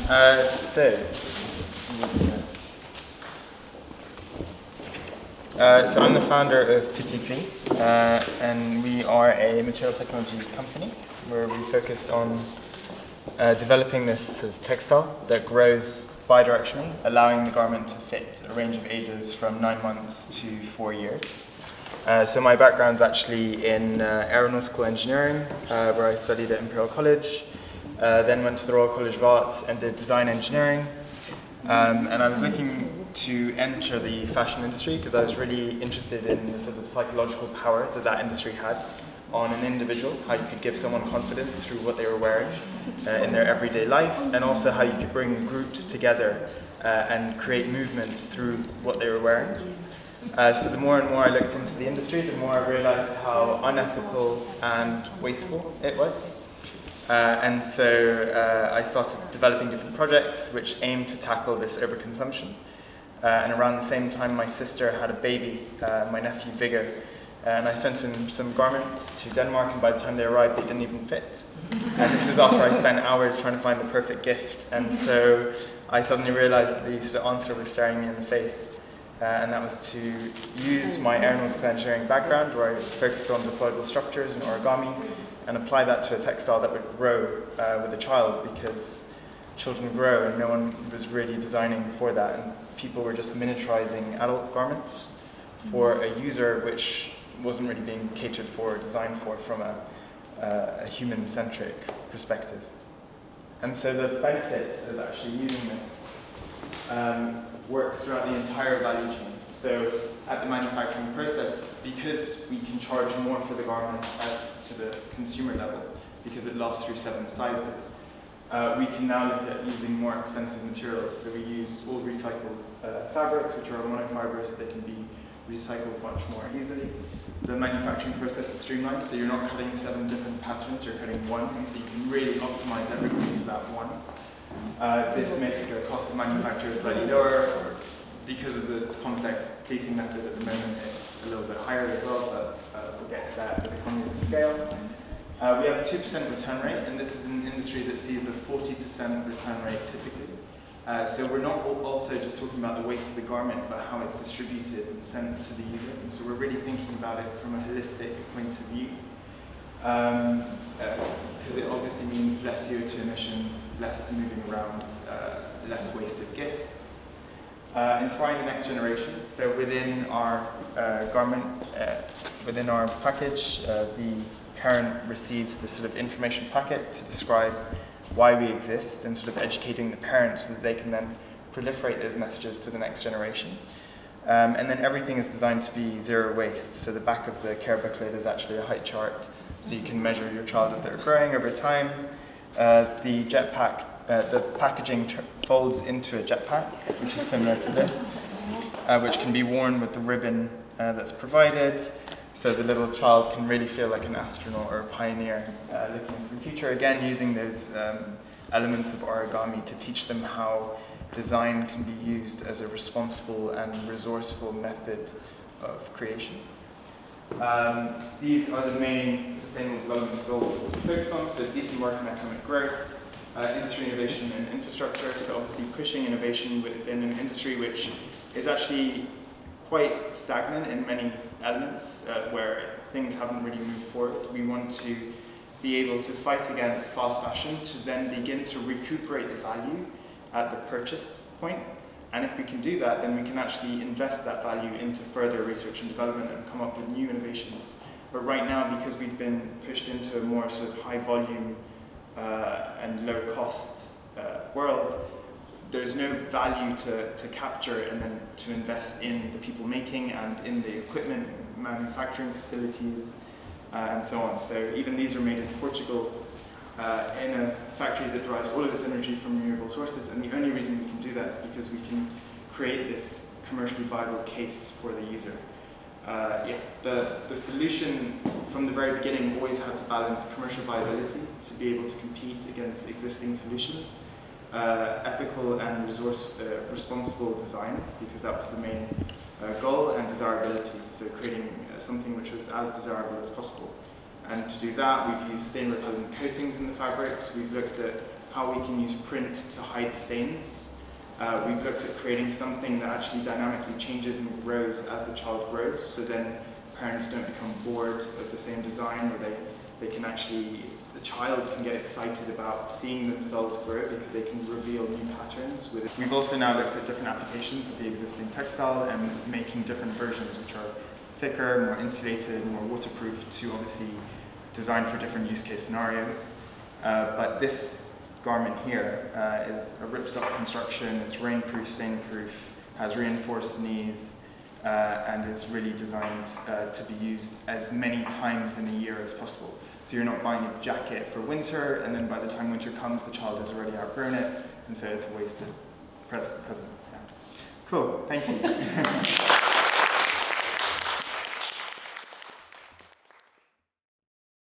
So I'm the founder of Petit Pli, and we are a material technology company where we focused on developing this sort of textile that grows bidirectionally, allowing the garment to fit a range of ages from 9 months to 4 years. So my background's actually in aeronautical engineering, where I studied at Imperial College, then went to the Royal College of Art and did design engineering. And I was looking to enter the fashion industry because I was really interested in the sort of psychological power that that industry had on an individual, how you could give someone confidence through what they were wearing in their everyday life, and also how you could bring groups together and create movements through what they were wearing. So the more and more I looked into the industry, the more I realized how unethical and wasteful it was. And so I started developing different projects which aimed to tackle this overconsumption. And around the same time, my sister had a baby, my nephew Viggo, and I sent him some garments to Denmark, and by the time they arrived, they didn't even fit. And this is after I spent hours trying to find the perfect gift. And so I suddenly realized that the sort of answer was staring me in the face, and that was to use my aeronautical engineering background, where I focused on deployable structures and origami, and apply that to a textile that would grow with a child, because children grow and no one was really designing for that, and people were just miniaturizing adult garments for a user which wasn't really being catered for or designed for from a human-centric perspective. And so the benefit of actually using this works throughout the entire value chain. So at the manufacturing process, because we can charge more for the garment to the consumer level, because it lasts through 7 sizes, we can now look at using more expensive materials. So we use all recycled fabrics, which are monofibrous. They can be recycled much more easily. The manufacturing process is streamlined, so you're not cutting 7 different patterns, you're cutting one, and so you can really optimize everything to that one. This makes the cost of manufacture slightly lower. Because of the complex pleating method at the moment, it's a little bit higher as well, but we'll get to that with economies of scale. We have a 2% return rate, and this is an industry that sees a 40% return rate typically. So we're not also just talking about the waste of the garment, but how it's distributed and sent to the user. And so we're really thinking about it from a holistic point of view. Because it obviously means less CO2 emissions, less moving around, less wasted gifts. Inspiring the next generation. So within our garment, within our package, the parent receives this sort of information packet to describe why we exist, and sort of educating the parents so that they can then proliferate those messages to the next generation. And then everything is designed to be zero waste. So the back of the care booklet is actually a height chart, so you can measure your child as they're growing over time. The jetpack, the packaging folds into a jetpack, which is similar to this, which can be worn with the ribbon that's provided, so the little child can really feel like an astronaut or a pioneer looking into the future. Again, using those elements of origami to teach them how design can be used as a responsible and resourceful method of creation. These are the main sustainable development goals that we focus on, so decent work and economic growth, industry innovation and infrastructure, so obviously pushing innovation within an industry which is actually quite stagnant in many elements, where things haven't really moved forward. We want to be able to fight against fast fashion to then begin to recuperate the value at the purchase point. And if we can do that, then we can actually invest that value into further research and development and come up with new innovations. But right now, because we've been pushed into a more sort of high volume and low cost world, there's no value to capture and then to invest in the people making and in the equipment, manufacturing facilities, and so on. So even these are made in Portugal, in a factory that derives all of its energy from renewable sources, and the only reason we can do that is because we can create this commercially viable case for the user. The solution from the very beginning always had to balance commercial viability to be able to compete against existing solutions, ethical and responsible design, because that was the main goal, and desirability, so creating something which was as desirable as possible. And to do that, we've used stain repellent coatings in the fabrics. We've looked at how we can use print to hide stains. We've looked at creating something that actually dynamically changes and grows as the child grows, so then parents don't become bored of the same design, or they can actually, the child can get excited about seeing themselves grow because they can reveal new patterns with it. We've also now looked at different applications of the existing textile and making different versions which are thicker, more insulated, more waterproof, to obviously design for different use case scenarios. But this garment here is a ripstop construction. It's rainproof, stainproof, has reinforced knees, and is really designed to be used as many times in a year as possible. So you're not buying a jacket for winter, and then by the time winter comes, the child has already outgrown it, and so it's a wasted present. Yeah. Cool, thank you.